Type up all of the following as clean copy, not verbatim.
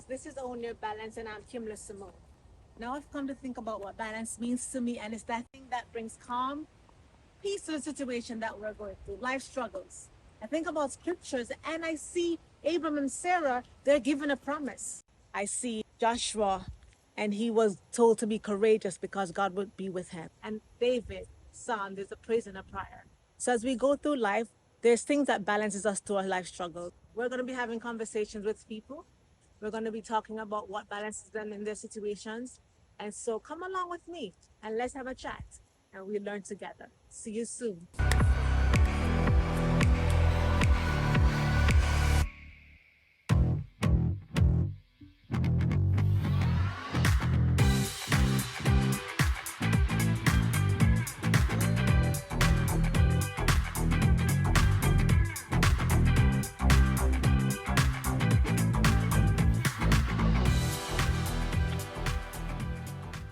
guys. This is Own Your Balance, and I'm Kimla Simone. Now I've come to think about what balance means to me, and it's that thing that brings calm, peace to the situation that we're going through, life struggles. I think about scriptures, and I see Abram and Sarah, they're given a promise. I see Joshua, and he was told to be courageous because God would be with him. And David, son, there's a praise and a prayer. So as we go through life, there's things that balances us through our life struggles. We're going to be having conversations with people. We're going to be talking about what balances them in their situations. And so come along with me and let's have a chat and we learn together. See you soon.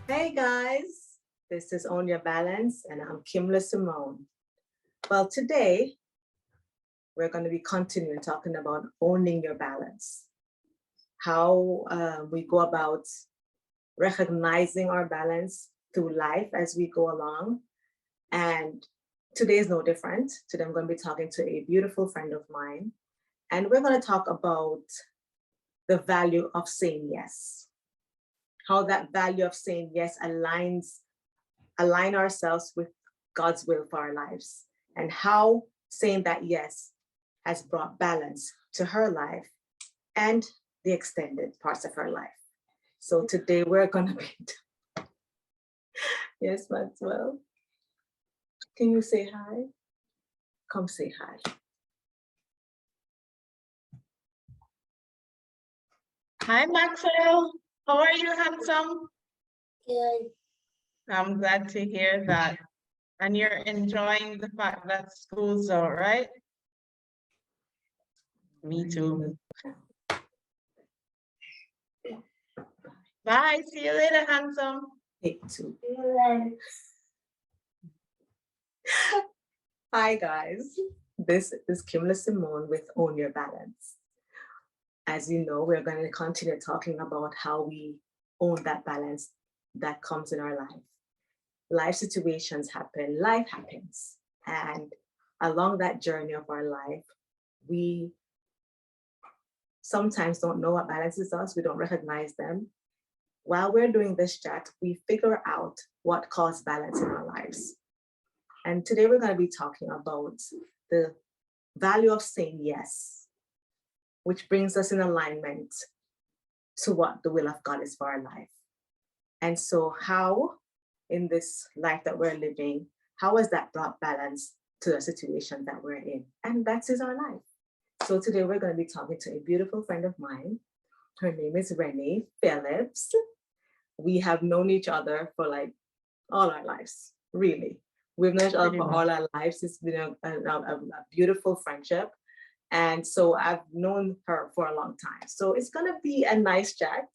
Hey guys, this is Own Your Balance, and I'm Kimla Simone. Well, today we're going to be continuing talking about owning your balance, how we go about recognizing our balance through life as we go along. And today is no different. Today I'm going to be talking to a beautiful friend of mine, and we're going to talk about the value of saying yes, how that value of saying yes align ourselves with God's will for our lives, and how saying that yes has brought balance to her life and the extended parts of her life. So today we're gonna be, yes, Maxwell, can you say hi? Come say hi. Hi, Maxwell. How are you, handsome? Good. I'm glad to hear that. And you're enjoying the fact that school's out, right? Me too. Bye. See you later, handsome. Take two. Good. Hi guys, this is Kimla Simone with Own Your Balance. As you know, we're going to continue talking about how we own that balance that comes in our life. Life situations happen, life happens. And along that journey of our life, we sometimes don't know what balances us, we don't recognize them. While we're doing this chat, we figure out what caused balance in our lives. And today we're going to be talking about the value of saying yes, which brings us in alignment to what the will of God is for our life. And so how in this life that we're living, how has that brought balance to the situation that we're in? And that is our life. So today we're going to be talking to a beautiful friend of mine. Her name is Renee Phillips. We have known each other for like all our lives, really. We've known each other for all our lives. It's been a beautiful friendship. And so I've known her for a long time. So it's gonna be a nice chat.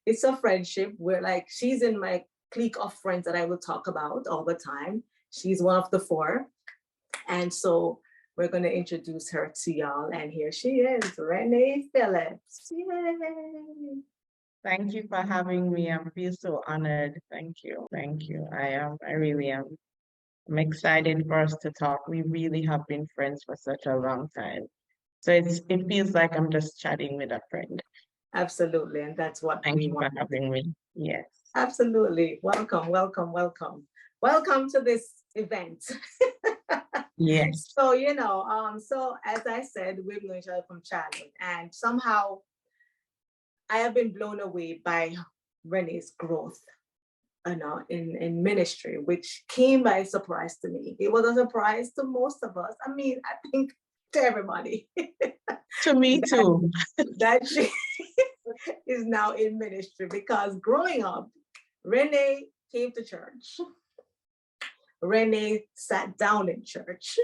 It's a friendship. We're like, she's in my clique of friends that I will talk about all the time. She's one of the four. And so we're gonna introduce her to y'all. And here she is, Renee Phillips. Yay! Thank you for having me. I feel so honored. Thank you. Thank you. I really am. I'm excited for us to talk. We really have been friends for such a long time. So it feels like I'm just chatting with a friend. Absolutely. And that's what Thank we you for want. having me. Yes. Absolutely. Welcome, welcome, welcome. Welcome to this event. Yes. So, so as I said, we've known each other from childhood, and somehow I have been blown away by Renee's growth, in ministry, which came by surprise to me. It was a surprise to most of us. I mean, I think to everybody. To me too. That she is now in ministry, because growing up, Renee came to church. Renee sat down in church.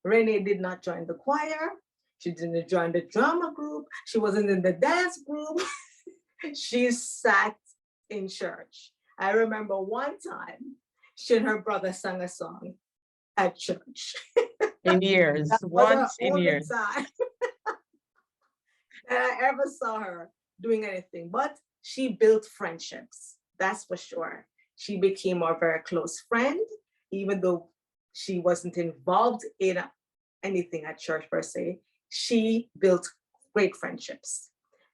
Renee did not join the choir. She didn't join the drama group. She wasn't in the dance group. She sat in church. I remember one time she and her brother sang a song at church. In years, That was once the in only years. time that I ever saw her doing anything, but she built friendships. That's for sure. She became our very close friend, even though she wasn't involved in anything at church per se. She built great friendships.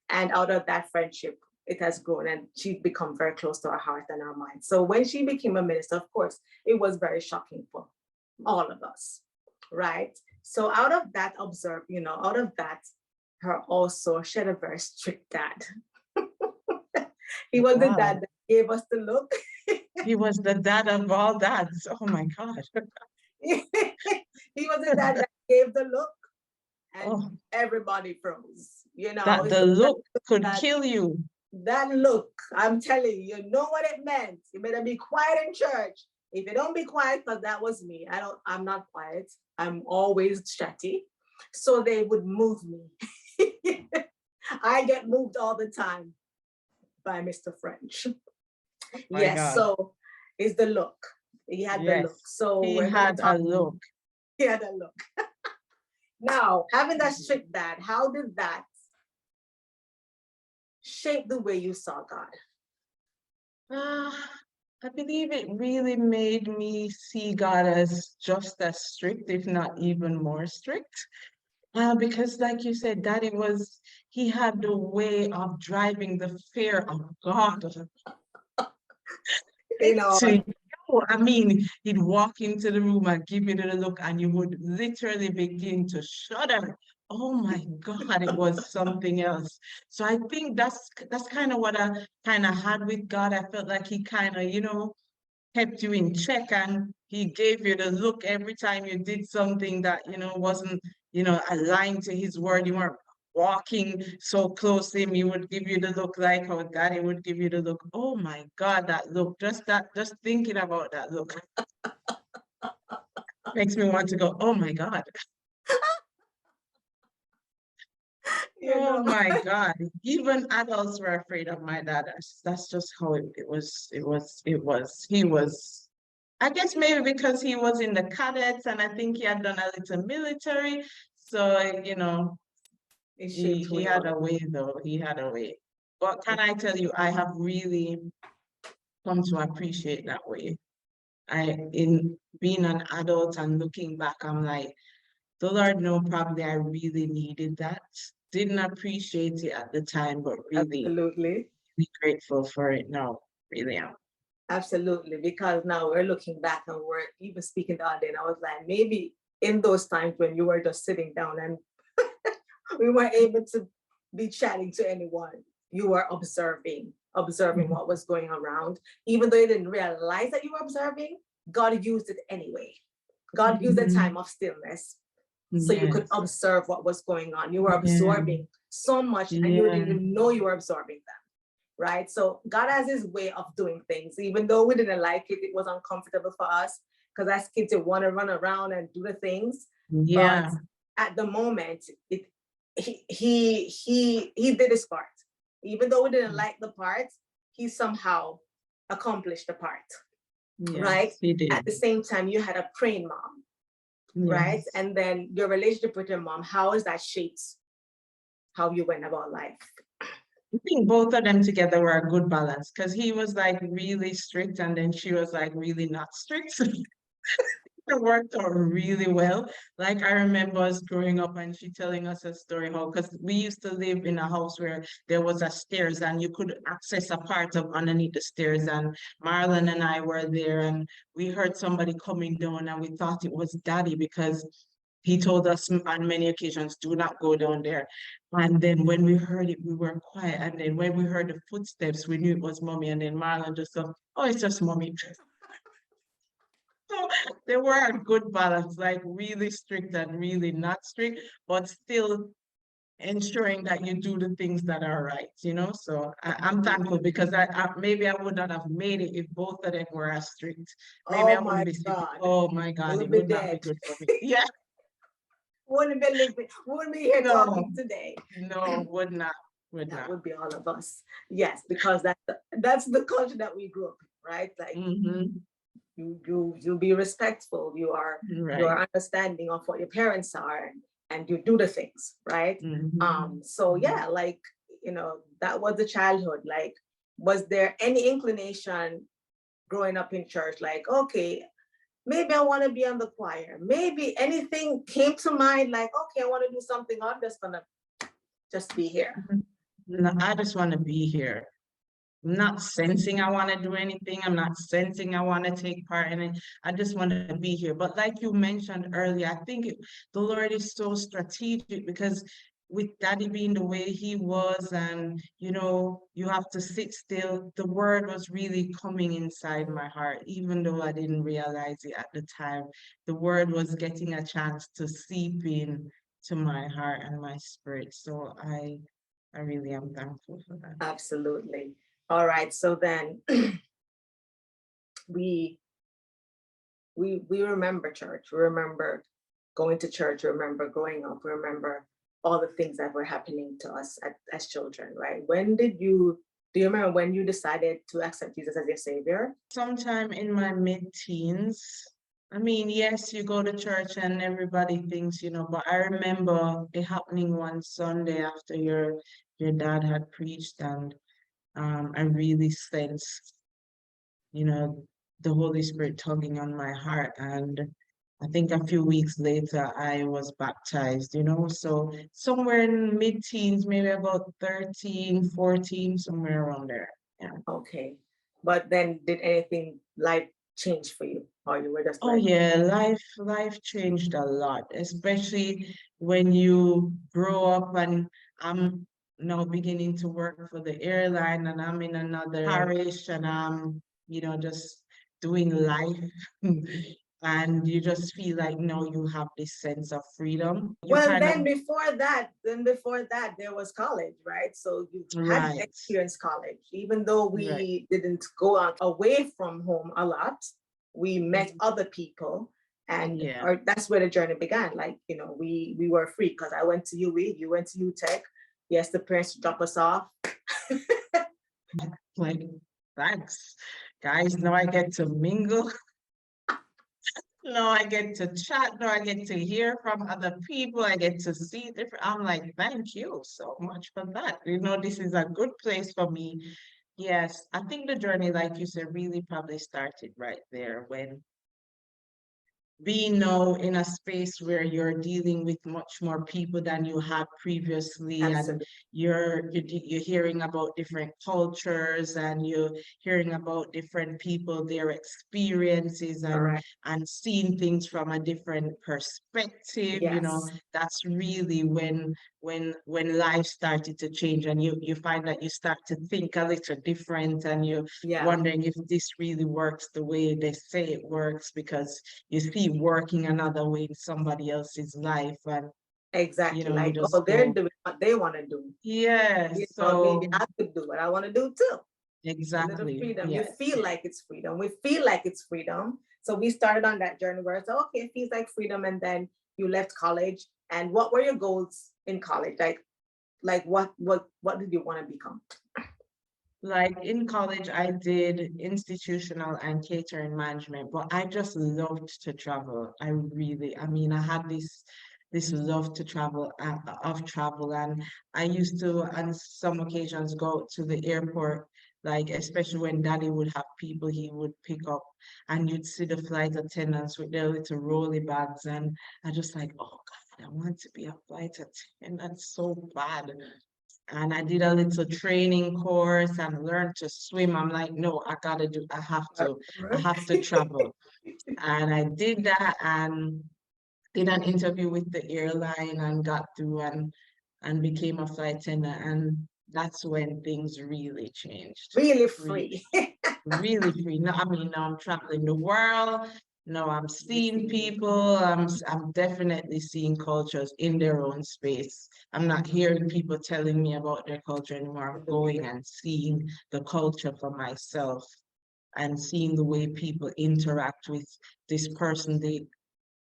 And out of that friendship, it has grown and she's become very close to our heart and our mind. So when she became a minister, of course, it was very shocking for all of us, right? So out of that, out of that, her also, she had a very strict dad. He was the Wow. dad that gave us the look. He was the dad of all dads. Oh my God. He was the dad that gave the look, and Oh, everybody froze. that the So look could that- kill you. that look, I'm telling you, you know what it meant. You better be quiet in church. If you don't be quiet, because that was me. I'm not quiet. I'm always chatty. So they would move me. I get moved all the time by Mr. French. My Yes, God. so it's the look. He had the look. Yes, So he we're gonna had a talk. look. He had a look. Now, having that strict dad, how did that shape the way you saw God? I believe it really made me see God as just as strict, if not even more strict. Because like you said, he had the way of driving the fear of God You know, to you. I mean, he'd walk into the room and give you the look, and you would literally begin to shudder. Oh my God, it was something else. So I think that's kind of what I kind of had with God. I felt like he kind of, kept you in check, and he gave you the look every time you did something that, wasn't, aligned to his word. You weren't walking so close to him. He would give you the look like how daddy would give you the look. Oh my God, that look, just thinking about that look makes me want to go, oh my God. Oh my God. Even adults were afraid of my dad. That's just how it was. He was, I guess maybe because he was in the cadets, and I think he had done a little military. So, it shaped who he you had are. a way though. He had a way. But can I tell you, I have really come to appreciate that way. In being an adult and looking back, I'm like, the Lord know probably I really needed that. Didn't appreciate it at the time, but really Absolutely. be grateful for it now. Really am. Absolutely. Because now we're looking back and we're even speaking the other day, and I was like, maybe in those times when you were just sitting down and we weren't able to be chatting to anyone, you were observing what was going around. Even though you didn't realize that you were observing, God used it anyway. God used the time of stillness so you could Yes. observe what was going on. You were Yeah. absorbing so much and you didn't Yeah. even know you were absorbing them. Right? So God has his way of doing things. Even though we didn't like it, it was uncomfortable for us because as kids, you want to run around and do the things. Yeah. But at the moment, he did his part. Even though we didn't like the part, he somehow accomplished the part. Yes, right? he did. At the same time, you had a praying mom, right? Yes. And then your relationship with your mom, how has that shaped how you went about life? I think both of them together were a good balance because he was like really strict and then she was like really not strict. It worked out really well. Like I remember us growing up and she telling us a story how, because we used to live in a house where there was a stairs and you could access a part of underneath the stairs, and Marlon and I were there and we heard somebody coming down and we thought it was daddy because he told us on many occasions, do not go down there. And then when we heard it, we were quiet. And then when we heard the footsteps, we knew it was mommy. And then Marlon just thought, oh, it's just mommy. So they were a good balance, like really strict and really not strict, but still ensuring that you do the things that are right, So I'm thankful because maybe I would not have made it if both of them were as strict. Maybe I Oh wouldn't my be sitting, God. oh my God, We'll it be would not be dead. good for me. Yeah, Wouldn't be living, wouldn't be here No. talking today. no, would not. That would be all of us. Yes, because that's the culture that we grew up in, right? Like Mhm. you be respectful, you are Right. understanding of what your parents are, and you do the things, right? Mhm. So yeah, like that was the childhood. Like, was there any inclination growing up in church? Like, okay, maybe I want to be on the choir. Maybe anything came to mind, like, okay, I want to do something. I'm just gonna just be here. No, I just want to be here. I'm not sensing I want to do anything. I'm not sensing I want to take part in it. I just want to be here. But like you mentioned earlier, I think the Lord is so strategic, because with Daddy being the way he was, and you have to sit still, the word was really coming inside my heart, even though I didn't realize it at the time. The word was getting a chance to seep in to my heart and my spirit. So I really am thankful for that. Absolutely. All right. So then we remember church. We remember going to church. We remember growing up. We remember all the things that were happening to us as children, right? Do you remember when you decided to accept Jesus as your savior? Sometime in my mid-teens. I mean, yes, you go to church and everybody thinks, but I remember it happening one Sunday after your dad had preached, and I really sensed, the Holy Spirit tugging on my heart. And I think a few weeks later, I was baptized, so somewhere in mid-teens, maybe about 13, 14, somewhere around there. Yeah. Okay. But then did anything life change for you? Or you were just Oh like, yeah, life changed a lot, especially when you grow up, and I'm now beginning to work for the airline, and I'm in another parish, and I'm, just doing life. And you just feel like now you have this sense of freedom. You well, kind of then before that, there was college, right? So you had right, experienced college, even though right. we didn't go out away from home a lot, we met other people, and Yeah. or that's where the journey began. Like, we were free because I went to UE, you went to UTech. Yes, the parents drop us off. Like, thanks, guys. Now I get to mingle. No, I get to chat. No, I get to hear from other people. I get to see different. I'm like, thank you so much for that. This is a good place for me. Yes, I think the journey, like you said, really probably started right there, when being now in a space where you're dealing with much more people than you had previously, and Absolutely. you're hearing about different cultures, and you're hearing about different people, their experiences, Correct. and seeing things from a different perspective. Yes. That's really when life started to change, and you find that you start to think a little different, and you're Yeah. wondering if this really works the way they say it works, because you see working another way in somebody else's life, and Exactly. you Like, just oh, they're go, doing what they want to do. yeah, Maybe so I could do what I want to do too. A little exactly, freedom. You yes. feel like it's freedom. We feel like it's freedom. So we started on that journey where it's okay, it feels like freedom. And then you left college. And what were your goals in college? Like what did you want to become? Like in college, I did institutional and catering management, but I just loved to travel. I mean, I had this love to travel, of travel, and I used to, on some occasions, go to the airport, like especially when Daddy would have people he would pick up, and you'd see the flight attendants with their little rolly bags, and I just like, oh God, I want to be a flight attendant so bad. And I did a little training course and learned to swim. I'm like, no, I have to travel. And I did that, and did an interview with the airline, and got through, and became a flight attendant. And that's when things really changed. Really Really, free. really free. Now, I mean, now I'm traveling the world. Now I'm seeing people. I'm definitely seeing cultures in their own space. I'm not hearing people telling me about their culture anymore. I'm going and seeing the culture for myself, and seeing the way people interact with this person they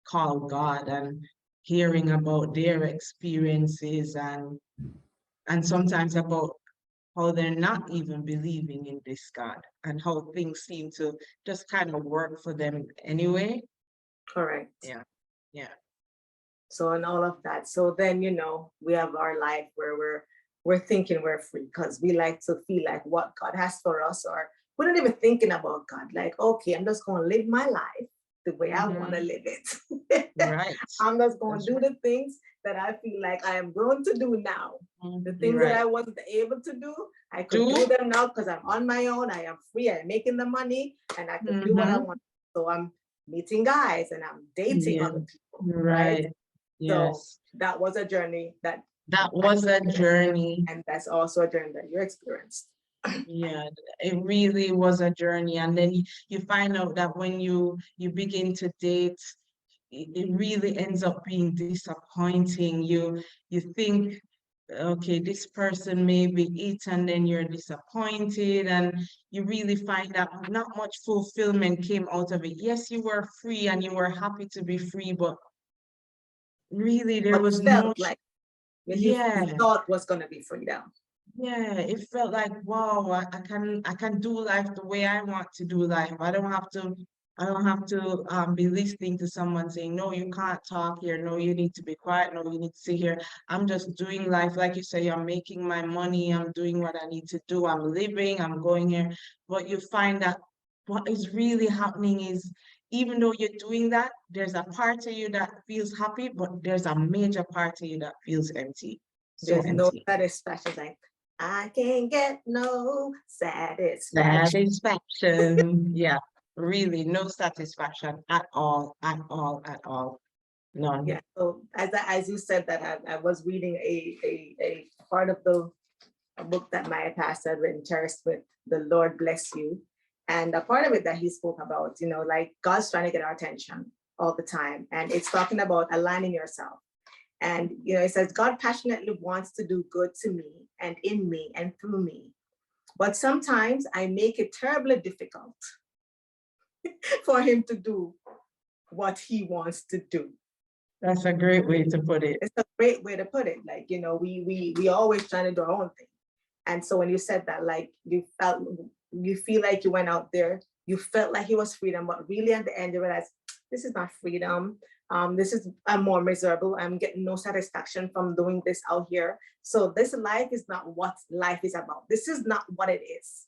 call God, and hearing about their experiences, and sometimes about how they're not even believing in this God, and how things seem to just kind of work for them anyway. Correct. Yeah. Yeah. So and all of that. So then, we have our life where we're we're thinking we're free because we like to feel like what God has for us, or we're not even thinking about God. Like, okay, I'm just going to live my life the way I want to live it. Right. I'm just going That's to do the things that I feel like I am grown to do now. The You're things that right. I wasn't able to do, I could do them now because I'm on my own. I am free. I'm making the money, and I can do what I want. So I'm meeting guys and I'm dating Yeah. other people, Right. right? So Yes. that was a journey that, That was a journey. and that's also a journey that you experienced. Yeah, it really was a journey. And then you find out that when you begin to date, it really ends up being disappointing. You think, okay, this person may be it, and then you're disappointed, and you really find that not much fulfillment came out of it. Yes, you were free and you were happy to be free, but really there What was no, felt like when you yeah. thought was going to be freedom. Yeah, it felt like, wow, I can do life the way I want to do life. I don't have to be listening to someone saying, no, you can't talk here, no, you need to be quiet, no, you need to sit here. I'm just doing life, like you say, I'm making my money, I'm doing what I need to do, I'm living, I'm going here. But you find that what is really happening is, even though you're doing that, there's a part of you that feels happy, but there's a major part of you that feels empty. So There's no empty. satisfaction. Like, I can get no satisfaction. Satisfaction. Yeah, really, no satisfaction at all, at all, at all. None. Yeah. So as you said that, I was reading a part of a book that my pastor had written, Cherished with the Lord Bless You. And a part of it that he spoke about, like God's trying to get our attention all the time. And it's talking about aligning yourself. And, it says, God passionately wants to do good to me and in me and through me. But sometimes I make it terribly difficult for him to do what he wants to do. That's a great way to put it. It's a great way to put it. Like, we always trying to do our own thing. And so when you said that, like, you feel like you went out there, you felt like it was freedom, but really at the end you realize this is not freedom. I'm more miserable. I'm getting no satisfaction from doing this out here. So this life is not what life is about. This is not what it is.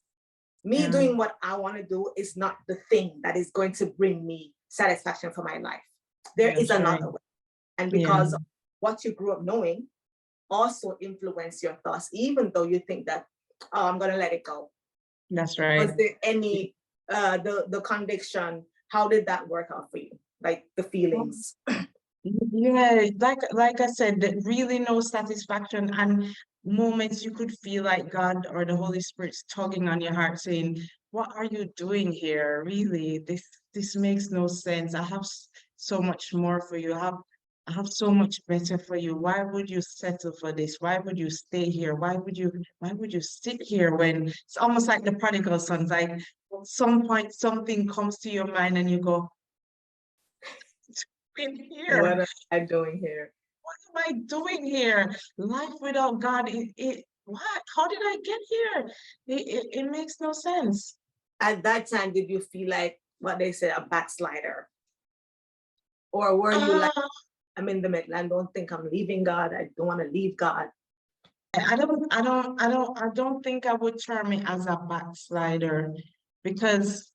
Me doing what I want to do is not the thing that is going to bring me satisfaction for my life. There is another way. And because of what you grew up knowing also influence your thoughts, even though you think that, oh, I'm going to let it go. That's right. Was there any, the conviction, how did that work out for you? Like the feelings? Yeah, like I said, really no satisfaction, and moments you could feel like God or the Holy Spirit's tugging on your heart saying, what are you doing here? Really, this makes no sense. I have so much more for you. I have so much better for you. Why would you settle for this? Why would you stay here? Why would you sit here? When it's almost like the prodigal sons, like at some point something comes to your mind and you go, in here. What am I doing here? What am I doing here? Life without God, what? How did I get here? It makes no sense. At that time, did you feel like what they say, a backslider? Or were you like, I'm in the middle, I don't think I'm leaving God, I don't want to leave God? I don't think I would term it as a backslider, because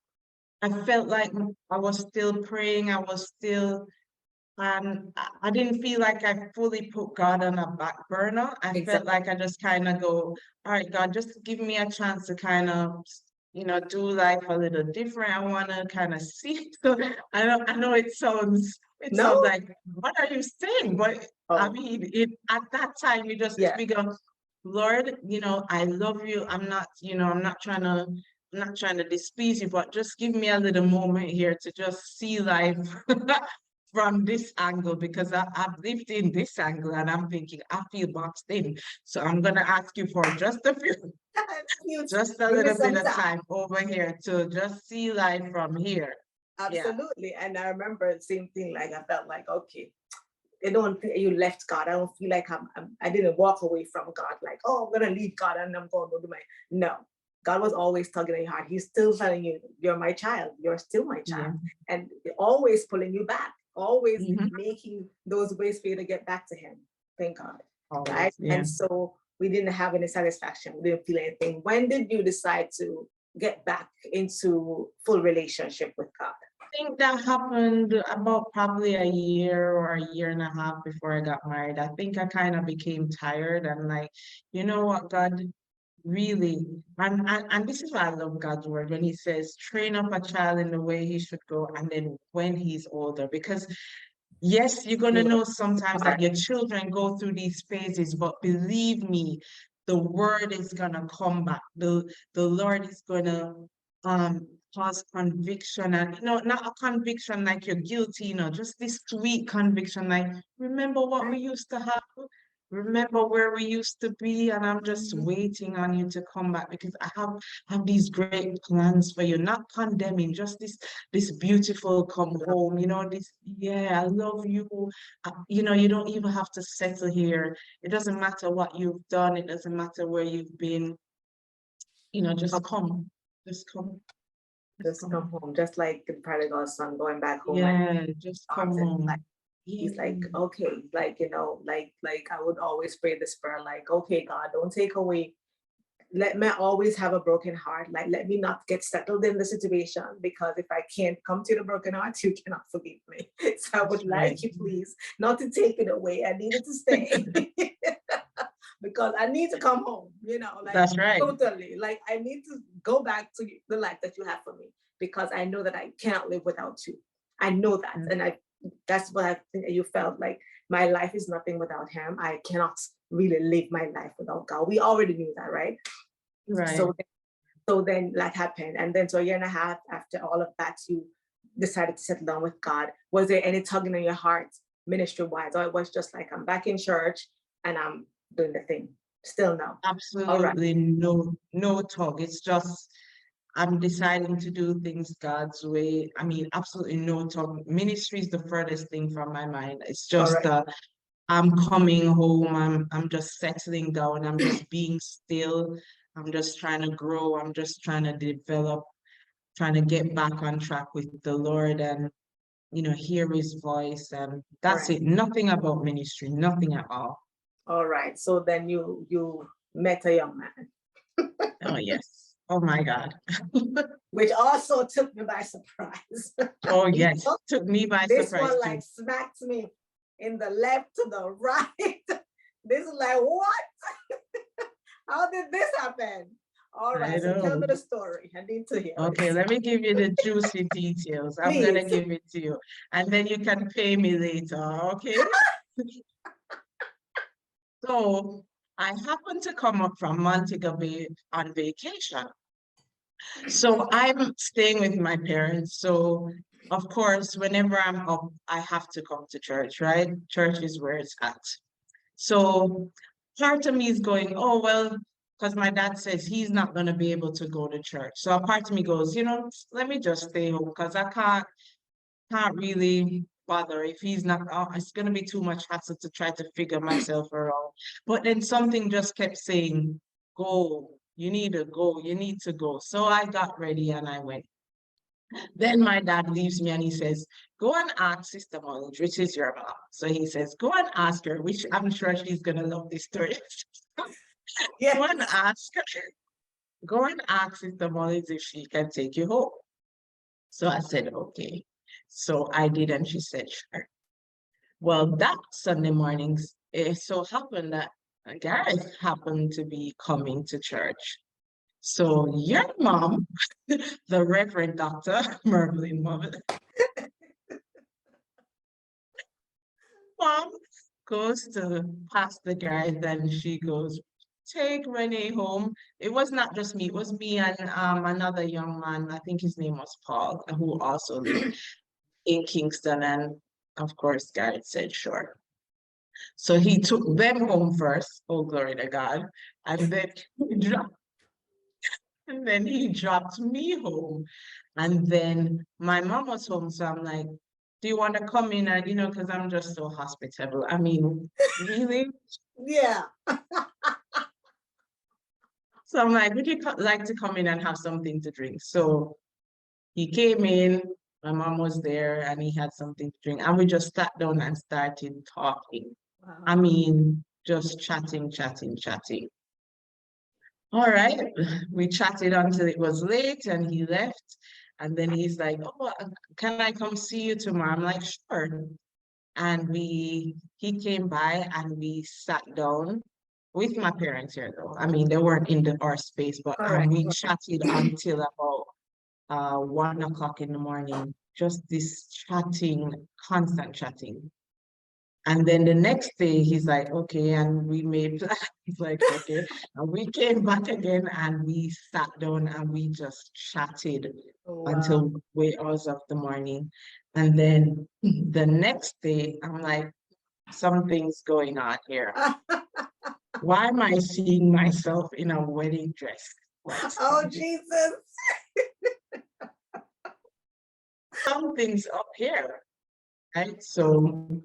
I felt like I was still praying, I was still, I didn't feel like I fully put God on a back burner. I felt like I just kind of go, all right, God, just give me a chance to kind of, do life a little different. I want to kind of see. So I know it sounds like, what are you saying? But I mean, at that time, you just figure, Lord, I love you. I'm not trying to displease you, but just give me a little moment here to just see life from this angle, because I've lived in this angle and I'm thinking I feel boxed in. So I'm gonna ask you for just a little bit of time over here to just see life from here. Absolutely. And I remember the same thing, like I felt like, okay, I don't think you left God. I don't feel like I didn't walk away from God, like, oh, I'm gonna leave God and I'm going to do no. God was always tugging at your heart. He's still telling you, you're my child, you're still my child. And always pulling you back, always making those ways for you to get back to him. Thank God. Right. And so we didn't have any satisfaction, we didn't feel anything. When did you decide to get back into full relationship with God? I think that happened about probably a year or a year and a half before I got married. I think I kind of became tired and like, you know what, God, really, and this is why I love God's word when he says, train up a child in the way he should go, and then when he's older, because yes, you're gonna know sometimes that your children go through these phases, but believe me, the word is gonna come back. The Lord is gonna cause conviction, and not a conviction like you're guilty, just this sweet conviction, like remember what we used to have, remember where we used to be, and I'm just waiting on you to come back because I have these great plans for you, not condemning, just this beautiful come home, this, yeah, I love you. You don't even have to settle here. It doesn't matter what you've done, it doesn't matter where you've been, just come. Just come. Just come home, just like the prodigal son going back home. Yeah, just come home. Like, he's like, okay, like, like I would always pray this prayer, like, okay, God, don't take away, let me always have a broken heart. Like, let me not get settled in the situation, because if I can't come to the broken heart, you cannot forgive me. So I would like you, please, not to take it away. I need it to stay. Because I need to come home, like that's right. Totally. Like, I need to go back to the life that you have for me, because I know that I cannot live without you. I know that. And that's what I think you felt like, my life is nothing without him. I cannot really live my life without God. We already knew that, right? Right. So then that happened. And then so a year and a half after all of that, you decided to settle down with God. Was there any tugging in your heart ministry-wise? Or it was just like, I'm back in church and I'm doing the thing? Still no? Absolutely no tug. It's just I'm deciding to do things God's way. I mean, absolutely no tug. Ministry is the furthest thing from my mind. It's just I'm coming home, I'm just settling down, I'm just being still, I'm just trying to grow, I'm just trying to develop, trying to get back on track with the Lord and hear his voice, and that's it. Nothing about ministry, nothing at all. All right. So then you met a young man. Oh yes. Oh my God. Which also took me by surprise. Oh yes, took me by surprise. This one like smacked me in the left to the right. This is like, what? How did this happen? All right, so tell me the story. I need to hear. Okay, let me give you the juicy details. I'm gonna give it to you, and then you can pay me later, okay? So I happened to come up from Montego Bay on vacation. So I'm staying with my parents. So of course, whenever I'm up, I have to come to church, right? Church is where it's at. So part of me is going, oh, well, because my dad says he's not going to be able to go to church. So a part of me goes, let me just stay home because I can't really bother if he's not, it's going to be too much hassle to try to figure myself around. But then something just kept saying, go, you need to go, you need to go. So I got ready and I went. Then my dad leaves me and he says, go and ask Sister Molly, which is your mom. So he says, go and ask her, which I'm sure she's going to love this story. Yeah. Go and ask her. Go and ask Sister Molly if she can take you home. So I said, okay. So I did, and she said, sure. Well, that Sunday mornings, it so happened that Gareth happened to be coming to church. So your mom, the Reverend Dr. Mervyn Mother, mom goes to Pastor Gareth and she goes, take Renee home. It was not just me, it was me and another young man, I think his name was Paul, who also lived in Kingston. And of course, Gareth said, sure. So he took them home first, oh glory to God, and then he dropped me home. And then my mom was home, so I'm like, do you want to come in? And because I'm just so hospitable. I mean, really? Yeah. So I'm like, would you like to come in and have something to drink? So he came in, my mom was there, and he had something to drink, and we just sat down and started talking. Wow. I mean, just chatting. All right, we chatted until it was late and he left. And then he's like, oh, can I come see you tomorrow? I'm like, sure. And he came by and we sat down with my parents here though. I mean, they weren't in our space, but Correct. we chatted until about 1 o'clock in the morning. Just this chatting, constant chatting. And then the next day, he's like, okay, and we made plans. He's like, okay. And we came back again and we sat down and we just chatted Wow. until way hours of the morning. And then the next day, I'm like, something's going on here. Why am I seeing myself in a wedding dress? Like, Oh, Jesus. something's up here, right? So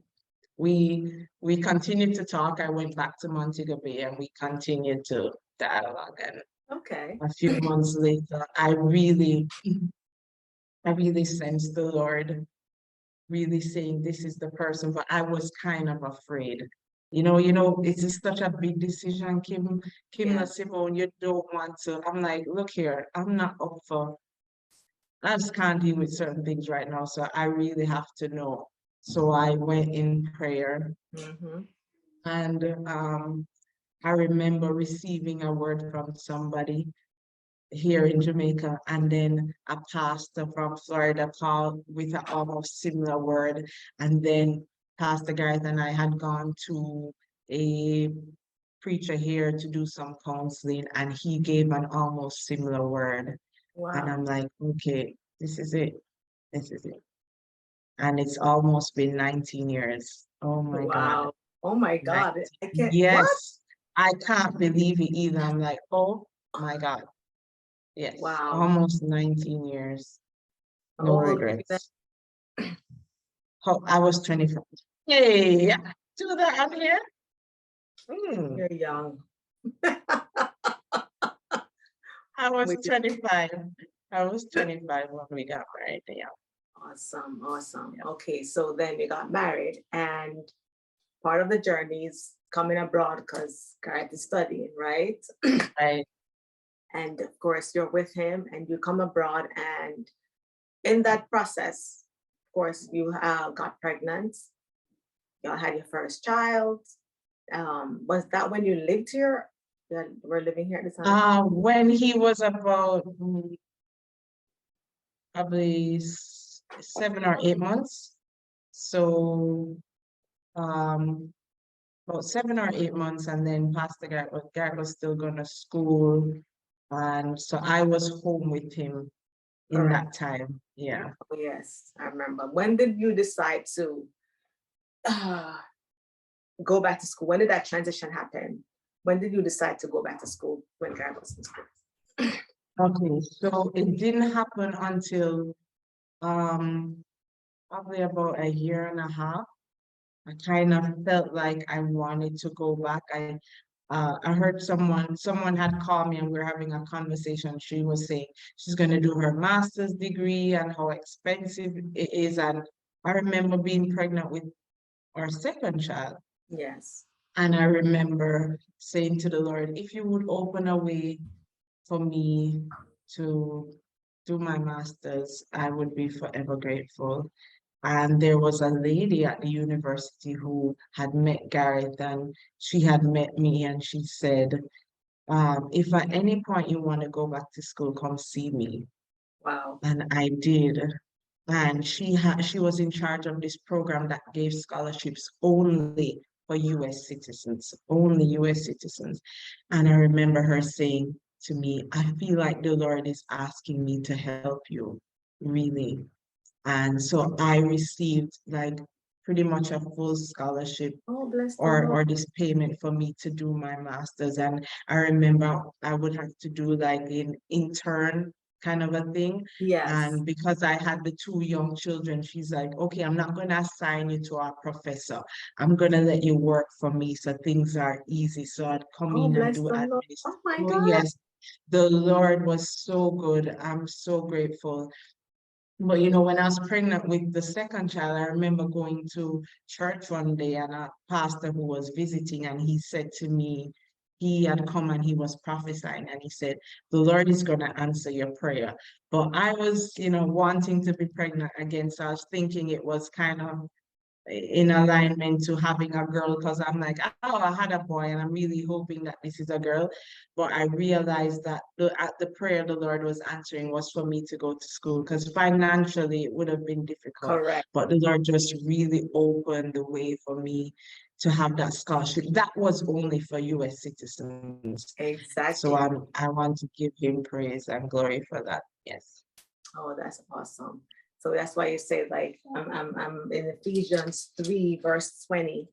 we continued to talk. I went back to Montego Bay and we continued to dialogue. And Okay. a few months later, I really sensed the Lord really saying, this is the person, but I was kind of afraid. You know, it's such a big decision, Kim Yeah. Nasimo, you don't want to. I'm like, look here, I'm not up for, I just can't deal with certain things right now. So I really have to know. So I went in prayer Mhm. and I remember receiving a word from somebody here in Jamaica, and then a pastor from Florida called with an almost similar word. And then Pastor Gareth and I had gone to a preacher here to do some counseling, and he gave an almost similar word. And Wow. I'm like, okay, this is it. This is it. And it's almost been 19 years. Oh my God. Wow. Oh my Like, God. I can't. What? yes, I can't believe it either. I'm like, oh my God. Yes, Wow. almost 19 years. No Oh, regrets. Oh, I was 25. Hey, do that on here. you're young. I was With- 25. I was 25 when we got married. Yeah. Awesome. Awesome. Okay. So then you got married, and part of the journey is coming abroad because Gareth is studying, right? Right. And of course, you're with him and you come abroad. And in that process, of course, you got pregnant. You had your first child. Was that when you lived here? You were living here at the time? When he was about probably 7 or 8 months. So about 7 or 8 months, and then Pastor Garrett was still going to school. And so I was home with him in Correct. that time. Yeah. Oh, yes, I remember. When did you decide to go back to school? When did that transition happen? When did you decide to go back to school when Gareth was in school? Okay, so it didn't happen until probably about a year and a half. I kind of felt like I wanted to go back. I heard someone had called me and we were having a conversation. She was saying she's going to do her master's degree and how expensive it is. And I remember being pregnant with our second child. Yes. And I remember saying to the Lord, if you would open a way for me to do my master's, I would be forever grateful. And there was a lady at the university who had met Gareth, and she had met me, and she said, if at any point you want to go back to school, come see me. Wow. And I did. And she was in charge of this program that gave scholarships only for US citizens, only US citizens. And I remember her saying to me, I feel like the Lord is asking me to help you, really. And so I received like pretty much a full scholarship Oh, bless the or Lord. this payment for me to do my master's. And I remember I would have to do like an intern kind of a thing. Yes. And because I had the 2 young children, she's like, okay, I'm not going to assign you to our professor. I'm going to let you work for me so things are easy. So I'd come Oh, in and bless do the Lord. administration. Oh my Oh, God. yes, the Lord was so good. I'm so grateful. But you know, when I was pregnant with the second child, I remember going to church one day and a pastor who was visiting, and he said to me, he had come and he was prophesying, and he said, the Lord is going to answer your prayer. But I was, you know, wanting to be pregnant again. So I was thinking it was kind of in alignment to having a girl, because I'm like, oh, I had a boy and I'm really hoping that this is a girl. But I realized that the prayer the Lord was answering was for me to go to school, because financially it would have been difficult. Correct. But the Lord just really opened the way for me to have that scholarship. That was only for US citizens. So Exactly. I want to give him praise and glory for that. Yes. Oh, that's awesome. So that's why you say, like, I'm in Ephesians 3, verse 20.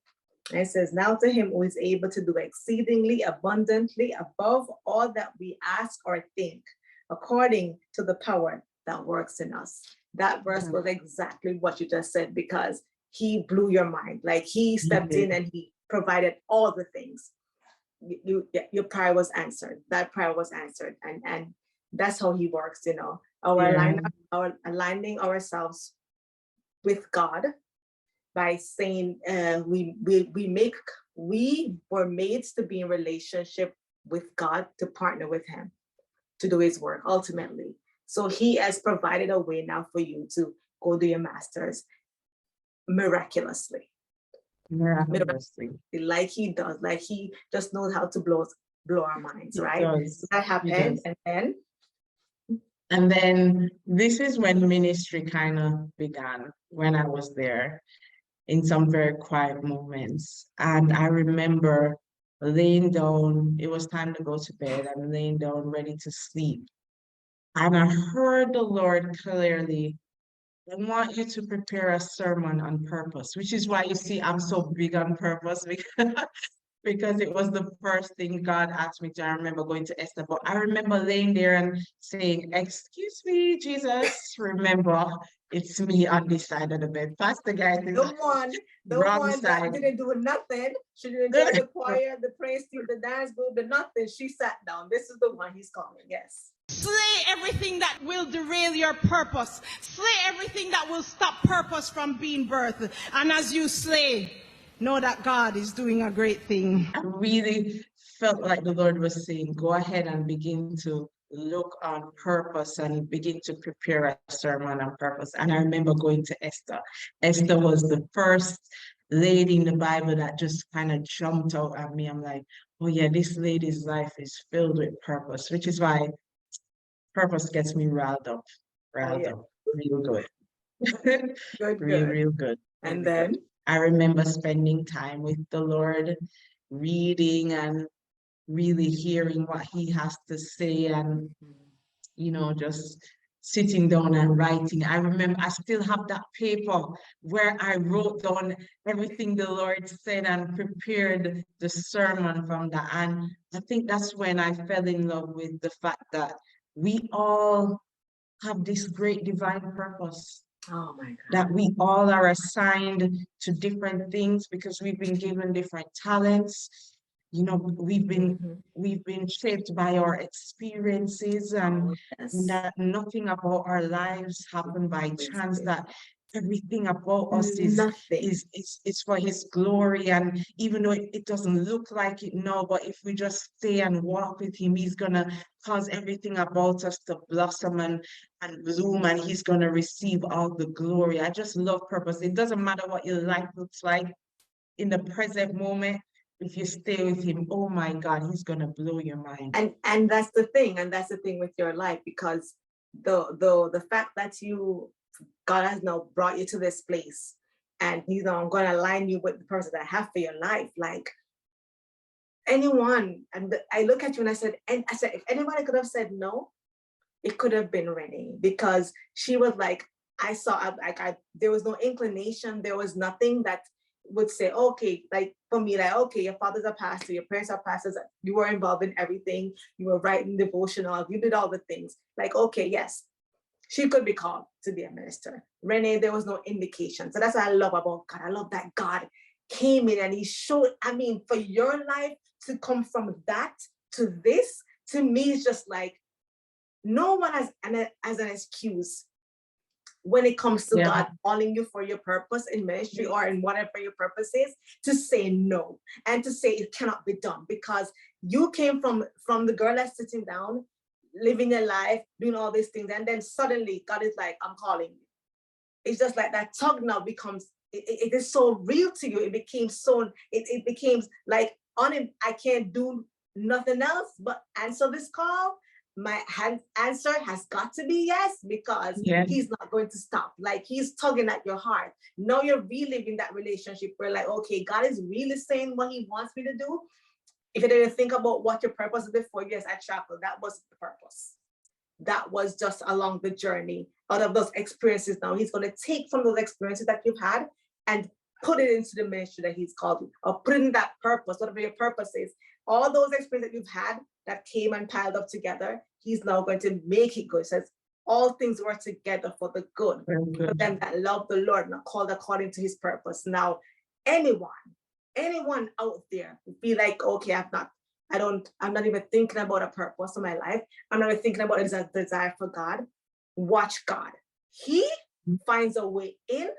And it says, now to him who is able to do exceedingly abundantly above all that we ask or think, according to the power that works in us. That verse was exactly what you just said, because he blew your mind. Like, he stepped in and he provided all the things. Your prayer was answered. That prayer was answered. And that's how he works, you know. Our aligning ourselves with God by saying we were made to be in relationship with God, to partner with him, to do his work ultimately. So he has provided a way now for you to go do your master's miraculously. Like he does, like he just knows how to blow our minds, right? That happened. And then this is when ministry kind of began, when I was there in some very quiet moments. And I remember laying down, it was time to go to bed. I'm laying down ready to sleep. And I heard the Lord clearly, I want you to prepare a sermon on purpose, which is why you see I'm so big on purpose, because it was the first thing God asked me to. I remember going to Esther, but I remember laying there and saying, excuse me, Jesus, remember, it's me on this side of the bed. Pastor guy, the one that didn't do nothing. She didn't join the choir, the praise team, the dance group, the nothing. She sat down. This is the one he's calling. Yes. Slay everything that will derail your purpose. Slay everything that will stop purpose from being birthed. And as you slay, know that God is doing a great thing. I really felt like the Lord was saying, go ahead and begin to look on purpose and begin to prepare a sermon on purpose. And I remember going to Esther. Esther was the first lady in the Bible that just kind of jumped out at me. I'm like, oh yeah, this lady's life is filled with purpose, which is why purpose gets me riled up, real good. Real good. And then I remember spending time with the Lord, reading and really hearing what he has to say, and, you know, just sitting down and writing. I remember I still have that paper where I wrote down everything the Lord said and prepared the sermon from that. And I think that's when I fell in love with the fact that we all have this great divine purpose. Oh my God. That we all are assigned to different things because we've been given different talents. You know, we've been shaped by our experiences, and that nothing about our lives happen by chance, that everything about us is for his glory. And even though it doesn't look like it now, but if we just stay and walk with him, he's gonna cause everything about us to blossom and bloom, and he's gonna receive all the glory. I just love purpose. It doesn't matter what your life looks like in the present moment. If you stay with him, oh my God, he's gonna blow your mind. And that's the thing, with your life, because the fact that God has now brought you to this place, and you know, I'm gonna align you with the person that I have for your life. Like anyone, and I look at you and I said, if anybody could have said no, it could have been Renee, because she was like, there was no inclination, there was nothing that would say, okay, like for me, like, okay, your father's a pastor, your parents are pastors, you were involved in everything, you were writing devotional, you did all the things. Like, okay, yes, she could be called to be a minister. Renee, there was no indication. So that's what I love about God. I love that God came in and he showed, I mean, for your life to come from that to this, to me, is just like, no one has an excuse when it comes to Yeah. God calling you for your purpose in ministry or in whatever your purpose is, to say no and to say it cannot be done, because you came from the girl that's sitting down, living a life, doing all these things, and then suddenly God is like, I'm calling you. It's just like that tug now becomes, it is so real to you. It became so, it became like on him, I can't do nothing else but answer this call. My answer has got to be yes, because Yeah. he's not going to stop. Like, he's tugging at your heart. Now you're reliving that relationship where, like, okay, God is really saying what he wants me to do. If you didn't think about what your purpose is before, yes, I traveled. That was the purpose. That was just along the journey. Out of those experiences, now he's going to take from those experiences that you've had and put it into the ministry that he's called you, or put in that purpose, whatever your purpose is. All those experiences that you've had that came and piled up together, he's now going to make it good. It says, all things work together for the good, for them that love the Lord and are called according to his purpose. Now, anyone out there who feel like, okay, I'm not even thinking about a purpose in my life. I'm not even thinking about a desire for God. Watch God. He finds a way in,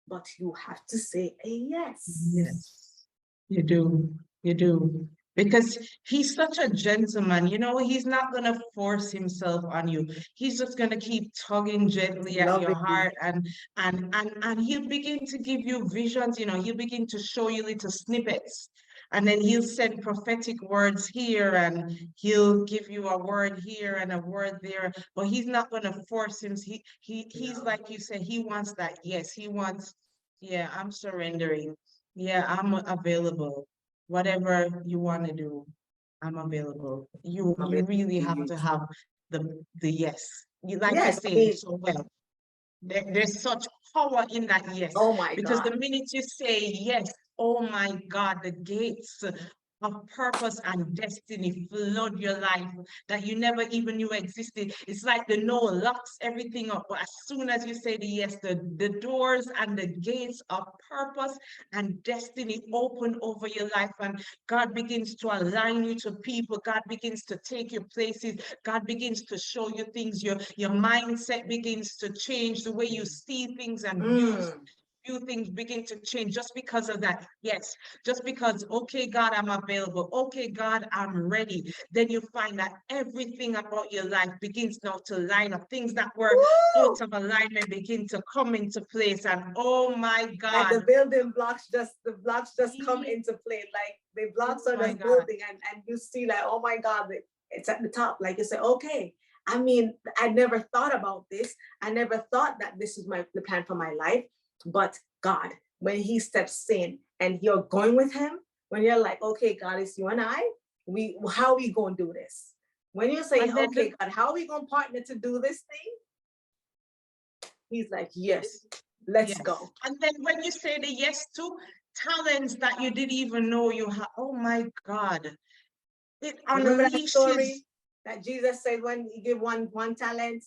but you have to say a yes. Yes, you do. You do. Because he's such a gentleman, you know, he's not going to force himself on you. He's just going to keep tugging gently at your Loving you. heart, and he'll begin to give you visions, you know, he'll begin to show you little snippets. And then he'll send prophetic words here, and he'll give you a word here and a word there. But he's not going to force him. He's like you said, he wants that. Yes, he wants, yeah, I'm surrendering. Yeah, I'm available. Whatever you want to do, I'm available. You really have to have the yes. You, like you Yes, I say mean, so well. There's such power in that yes. oh my Because God. the minute you say yes, oh my God, the gates of purpose and destiny flood your life that you never even knew existed. It's like the no locks everything up. But as soon as you say the yes, the doors and the gates of purpose and destiny open over your life, and God begins to align you to people. God begins to take you places. God begins to show you things. Your mindset begins to change, the way you see things and view things begin to change just because of that. Yes, just because, okay, God, I'm available. Okay, God, I'm ready. Then you find that everything about your life begins now to line up. Things that were out of alignment begin to come into place. And oh my Like God. the building blocks just come into play. Like the blocks Oh are my just God. building, and you see, like, oh my God, it's at the top. Like you say, okay. I mean, I never thought about this. I never thought that this is the plan for my life. But God, when he steps in and you're going with him, when you're like, okay, God, it's you and I, how are we going to do this? When you say, And then okay, God, how are we going to partner to do this thing? He's like, yes, let's yes. go. And then when you say the yes to talents that you didn't even know you had, oh my God, it Remember that unleashes. story that Jesus said when he gave one talent,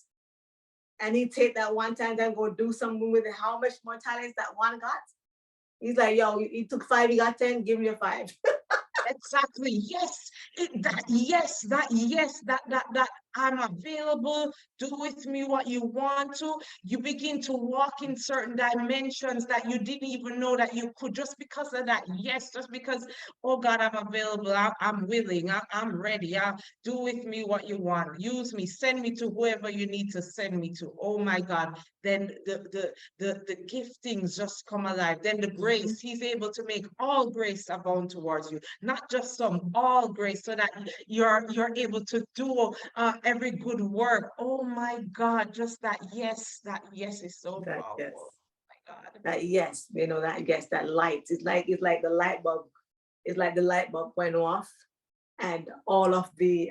and he take that one talent and go do something with it? How much more talents that one got? He's like, yo, he took 5, he got 10, give me a 5. Exactly. Yes. That I'm available. Do with me what you want to. You begin to walk in certain dimensions that you didn't even know that you could, just because of that. Yes, just because, oh God, I'm available. I'm willing. I'm ready. Do with me what you want. Use me. Send me to whoever you need to send me to. Oh my God. Then the giftings just come alive. Then the grace, he's able to make all grace abound towards you. Not just some, all grace, so that you're able to do every good work. Oh my God, just that yes is so That powerful. yes. Oh my God. That yes, that yes, that light. It's like the light bulb. It's like the light bulb went off, and all of the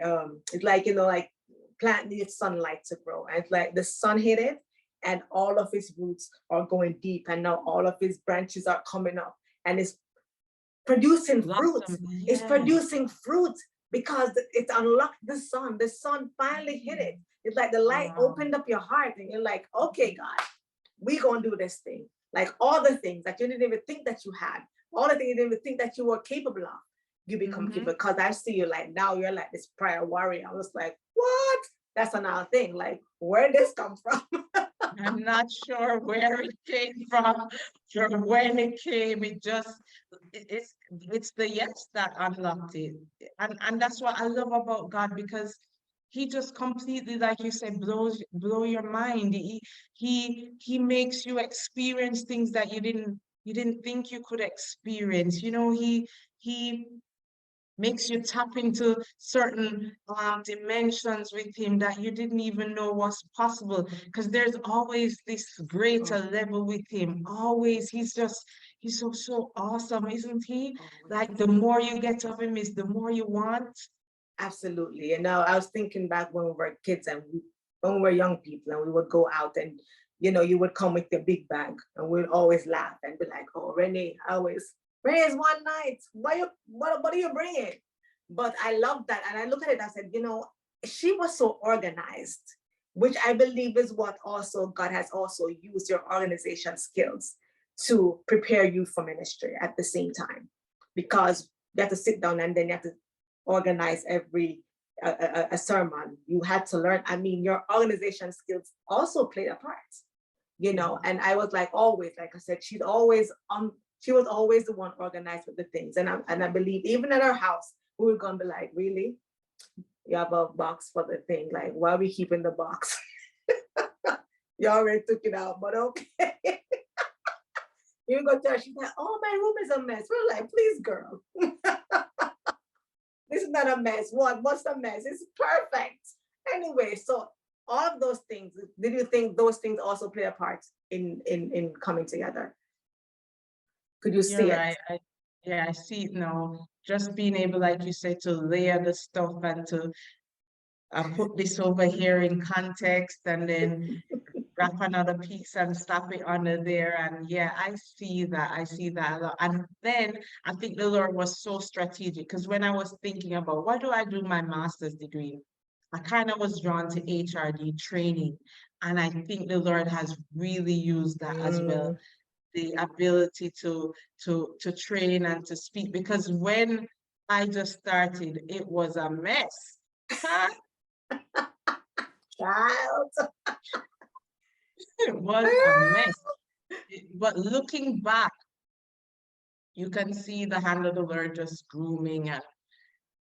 it's like, like plant needs sunlight to grow. And it's like the sun hit it, and all of its roots are going deep, and now all of its branches are coming up, and it's producing fruit. Blossom, It's yes. producing fruit because it's unlocked the sun. The sun finally hit it. It's like the light Wow. opened up your heart, and you're like, okay, God, we gonna do this thing. Like all the things that you didn't even think that you had, all the things you didn't even think that you were capable of, you become capable. Because I see you like now you're like this prayer warrior. I was like, what? That's another thing. Like, where did this come from? I'm not sure where it came from or when it came. It's the yes that unlocked it. And that's what I love about God, because he just completely, like you said, blow your mind. He makes you experience things that you didn't think you could experience. He makes you tap into certain dimensions with him that you didn't even know was possible, because there's always this greater level with him. Always. He's so awesome, isn't he? Like, the more you get of him is the more you want. Absolutely. And now I was thinking back when we were kids and when we were young people and we would go out and, you would come with your big bag and we'd always laugh and be like, oh, Renee, Renee's one night. What are you bringing? But I love that. And I look at it, I said, she was so organized, which I believe is what also God has also used your organization skills to prepare you for ministry at the same time, because you have to sit down and then you have to organize every a sermon. You had to learn. I mean, your organization skills also played a part, and I was like, always, like I said, she was always the one organized with the things. And I believe even at our house, we were gonna be like, really? You have a box for the thing? Like, why are we keeping the box? You already took it out, but okay. You go tell her, she's like, oh, my room is a mess. We're like, please, girl. This is not a mess. What's a mess? It's perfect. Anyway, so all of those things, did you think those things also play a part in coming together? Could you see You're it? right. I see it now. Just being able, like you said, to layer the stuff and to put this over here in context and then wrap another piece and slap it under there. And yeah, I see that a lot. And then I think the Lord was so strategic, because when I was thinking about what do I do my master's degree, I kind of was drawn to HRD training. And I think the Lord has really used that as well, the ability to train and to speak, because when I just started, it was a mess. Child. It was a mess. But looking back, you can see the hand of the Lord just grooming.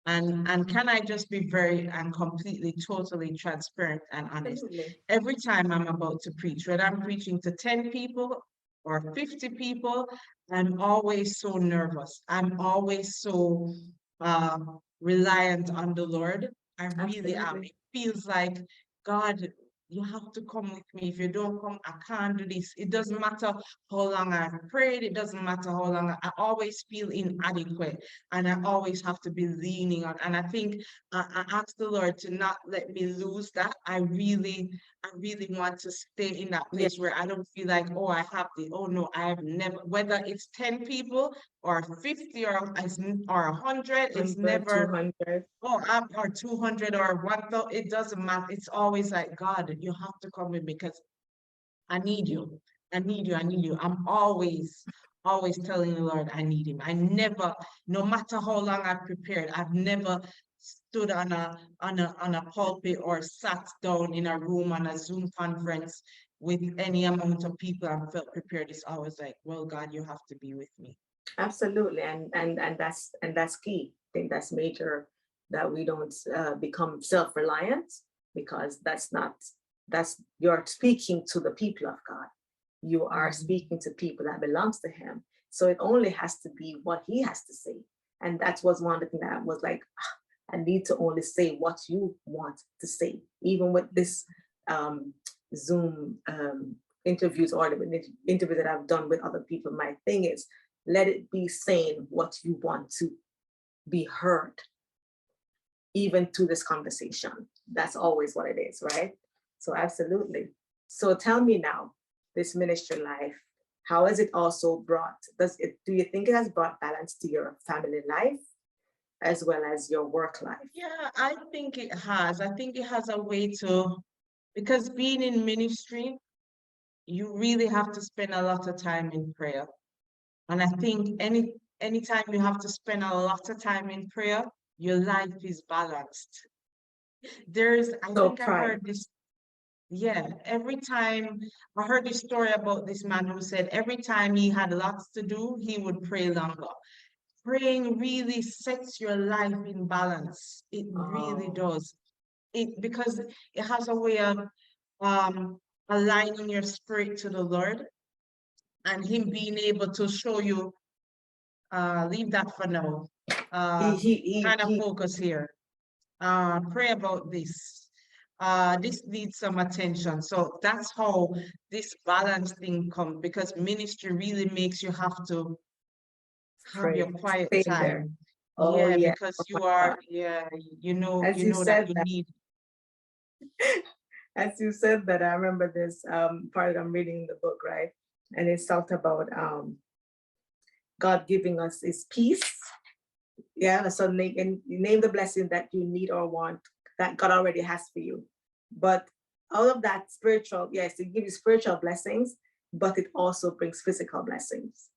And can I just be very and completely, totally transparent and honest? Absolutely. Every time I'm about to preach, whether I'm preaching to 10 people or 50 people, I'm always so nervous. I'm always so reliant on the Lord. I really am. Absolutely. It feels like, God, you have to come with me. If you don't come, I can't do this. It doesn't matter how long I've prayed. It doesn't matter how long I always feel inadequate, and I always have to be leaning on. And I think I asked the Lord to not let me lose that. I really want to stay in that place where I don't feel like, oh, I have the, oh no, I have never, whether it's 10 people or 50 or 100, it's 100, never, 200. or 200 or 1,000, it doesn't matter. It's always like, God, you have to come with me because I need you. I need you. I need you. I'm always telling the Lord I need him. I never, no matter how long I've prepared, I've never stood on a pulpit or sat down in a room on a Zoom conference with any amount of people and felt prepared. It's always like, well, God, you have to be with me. Absolutely. And that's key. I think that's major, that we don't become self-reliant, because that's you're speaking to the people of God. You are speaking to people that belongs to him. So it only has to be what he has to say. And that was one of the things that was like, I need to only say what you want to say. Even with this Zoom interviews or the interviews that I've done with other people, my thing is, let it be saying what you want to be heard, even to this conversation. That's always what it is, right? So absolutely. So tell me now, this ministry life, how has it also brought, do you think it has brought balance to your family life as well as your work life? Yeah, I think it has. I think it has a way to, because being in ministry, you really have to spend a lot of time in prayer. And I think anytime you have to spend a lot of time in prayer, your life is balanced. I So think I pride. heard this. Yeah, every time I heard this story about this man who said every time he had lots to do, he would pray longer. Praying really sets your life in balance. It really Oh, does. Because it has a way of um aligning your spirit to the Lord and him being able to show you, leave that for now. he, Uh he, he, Kind of he, focus here. Pray about this. This needs some attention. So that's how this balance thing comes, because ministry really makes you have to have pray, your quiet stay there. time. Oh, Yeah, yeah. because Oh my you are, God. yeah, As you you know that said you that, need. I remember this part that I'm reading in the book, right? And it's talked about God giving us his peace. Yeah, so name the blessing that you need or want that God already has for you. But all of that spiritual, yes, it gives you spiritual blessings, but it also brings physical blessings.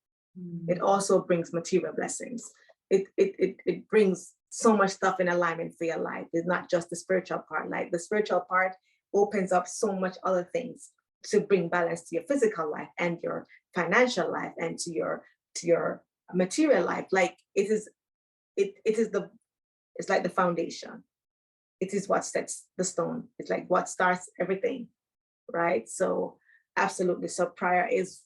It also brings material blessings. It brings so much stuff in alignment for your life. It's not just the spiritual part. Like the spiritual part opens up so much other things to bring balance to your physical life and your financial life and to your material life. Like it's like the foundation. It is what sets the stone. It's like what starts everything, right? So absolutely. So prayer is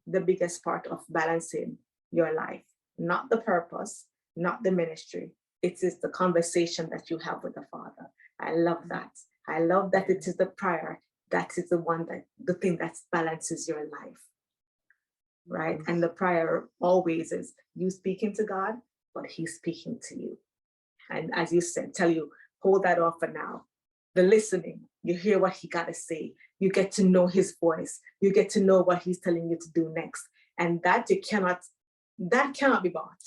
the biggest part of balancing your life, not the purpose, not the ministry. It is the conversation that you have with the Father. I love that. I love that it is the prayer that is the thing that balances your life, right? And the prayer always is you speaking to God, but He's speaking to you. And as you said, tell you, hold that off for now. The listening, you hear what he got to say. You get to know his voice. You get to know what he's telling you to do next. And that cannot be bought.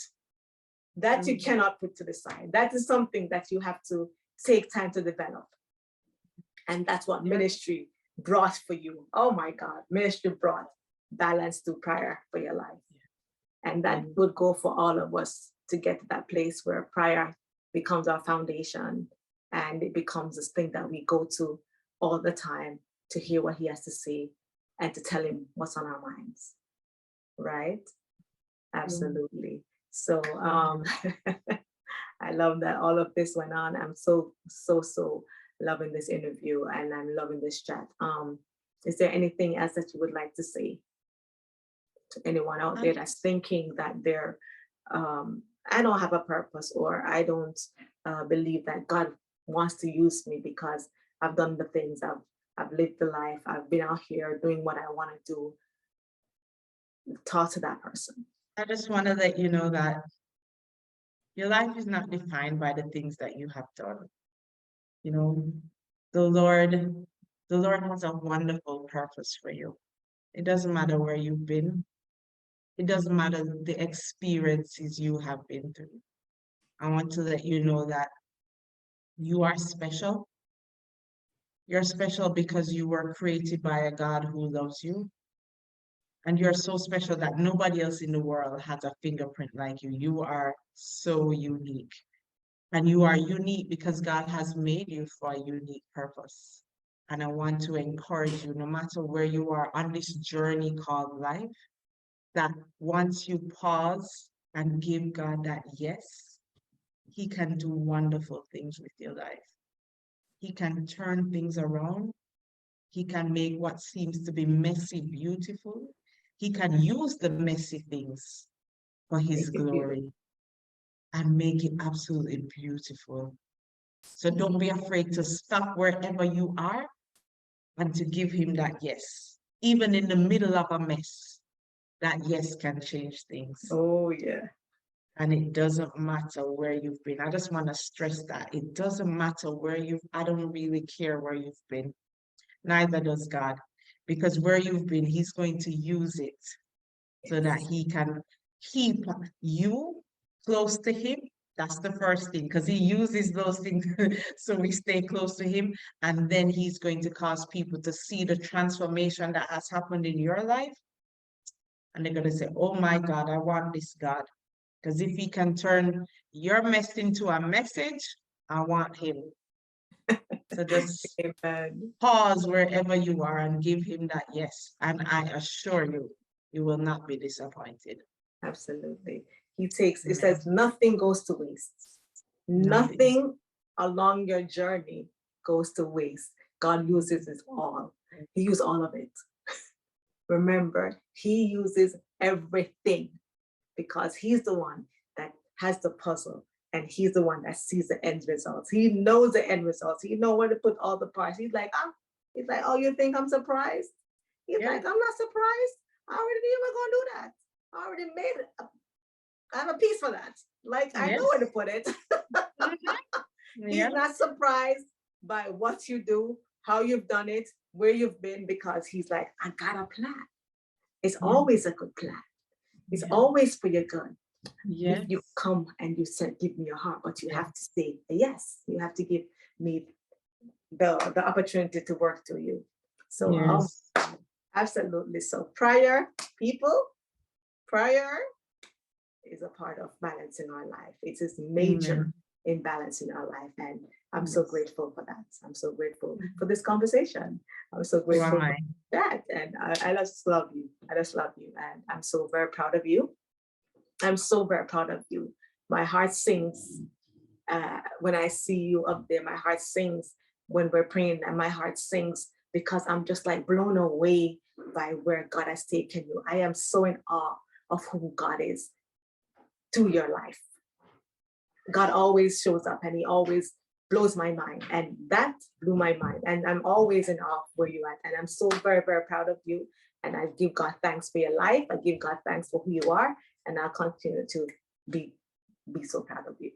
That you cannot put to the side. That is something that you have to take time to develop. And that's what ministry brought for you. Oh my God, ministry brought balance to prayer for your life. And that would go for all of us to get to that place where prayer becomes our foundation and it becomes this thing that we go to all the time to hear what he has to say and to tell him what's on our minds, right? Absolutely. So I love that all of this went on. I'm so loving this interview and I'm loving this chat. Is there anything else that you would like to say to anyone out there that's thinking that they're I don't have a purpose, or I don't believe that God wants to use me because I've done the things, I've lived the life, I've been out here doing what I want to do? Talk to that person. I just want to let you know that your life is not defined by the things that you have done. You know, the Lord has a wonderful purpose for you. It doesn't matter where you've been. It doesn't matter the experiences you have been through. I want to let you know that you are special. You're special because you were created by a God who loves you. And you're so special that nobody else in the world has a fingerprint like you. You are so unique. And you are unique because God has made you for a unique purpose. And I want to encourage you, no matter where you are on this journey called life, that once you pause and give God that yes, He can do wonderful things with your life. He can turn things around. He can make what seems to be messy beautiful. He can use the messy things for His glory and make it absolutely beautiful. So don't be afraid to stop wherever you are and to give Him that yes. Even in the middle of a mess, that yes can change things. Oh, yeah. And it doesn't matter where you've been. I just want to stress that. It doesn't matter where I don't really care where you've been. Neither does God. Because where you've been, He's going to use it so that He can keep you close to Him. That's the first thing, because He uses those things so we stay close to Him. And then He's going to cause people to see the transformation that has happened in your life. And they're going to say, oh my God, I want this God. Because if He can turn your mess into a message, I want Him. So just Amen. pause wherever you are and give him that yes. And I assure you, you will not be disappointed. Absolutely. He takes, it Amen. says nothing goes to waste. Nothing. Nothing along your journey goes to waste. God uses it all. He used all of it. Remember, he uses everything because he's the one that has the puzzle and he's the one that sees the end results. He knows the end results. He knows where to put all the parts. He's like, oh, you think I'm surprised? He's Yeah. like, I'm not surprised. I already knew you were gonna do that. I already made it. I have a piece for that. Like, I know where to put it. He's Yeah. not surprised by what you do, how you've done it, where you've been, because he's like, I got a plan. It's Yeah. always a good plan. It's Yeah. always for your good. Yes. If you come and you said, give me your heart, but you have to say yes. You have to give me the opportunity to work through you. So Yes. absolutely. So prayer, people, prayer is a part of balancing our life. It is major Amen. in balancing our life. And I'm so Yes. grateful for that. I'm so grateful for this conversation. I'm so So grateful am for I. that. And I just love you. I just love you. And I'm so very proud of you. I'm so very proud of you. My heart sings when I see you up there. My heart sings when we're praying, and my heart sings because I'm just like blown away by where God has taken you. I am so in awe of who God is to your life. God always shows up and he always blows my mind, and that blew my mind. And I'm always in awe of where you're at. And I'm so very, very proud of you. And I give God thanks for your life. I give God thanks for who you are. And I'll continue to be so proud of you.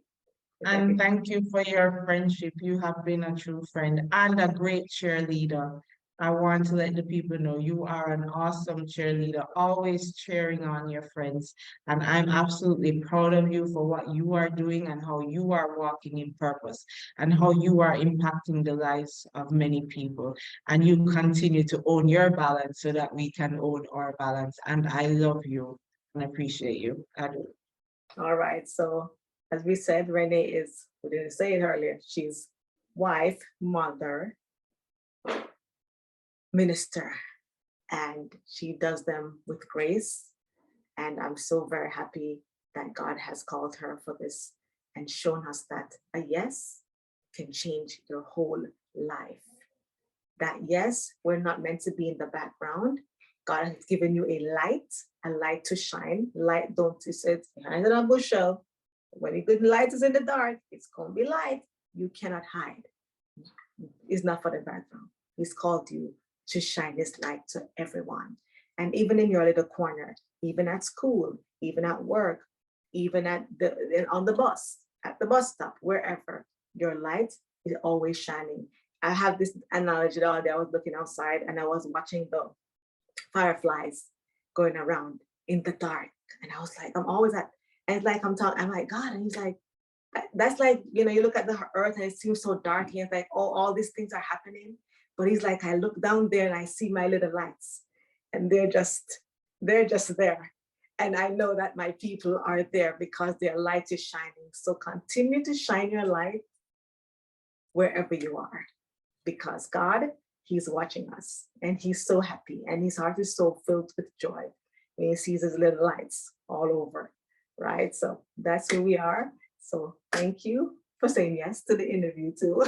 And thank you for your friendship. You have been a true friend and a great cheerleader. I want to let the people know you are an awesome cheerleader, always cheering on your friends. And I'm absolutely proud of you for what you are doing and how you are walking in purpose and how you are impacting the lives of many people. And you continue to own your balance so that we can own our balance. And I love you and appreciate you. I do. All right. So as we said, Renee is, we didn't say it earlier, she's wife, mother, minister, and she does them with grace. And I'm so very happy that God has called her for this and shown us that a yes can change your whole life. That yes, we're not meant to be in the background. God has given you a light to shine. Light, don't, you said, behind a bushel. When the good light is in the dark, it's going to be light. You cannot hide. It's not for the background. He's called you to shine his light to everyone. And even in your little corner, even at school, even at work, even on the bus, at the bus stop, wherever, your light is always shining. I have this analogy the other day. I was looking outside and I was watching the fireflies going around in the dark. And I was like, I'm always at, and like I'm like, God, and he's like, that's like, you look at the earth and it seems so dark and it's like, oh, all these things are happening. But he's like, I look down there and I see my little lights and they're just there. And I know that my people are there because their light is shining. So continue to shine your light wherever you are, because God, he's watching us and he's so happy and his heart is so filled with joy when he sees his little lights all over, right? So that's who we are. So thank you for saying yes to the interview too.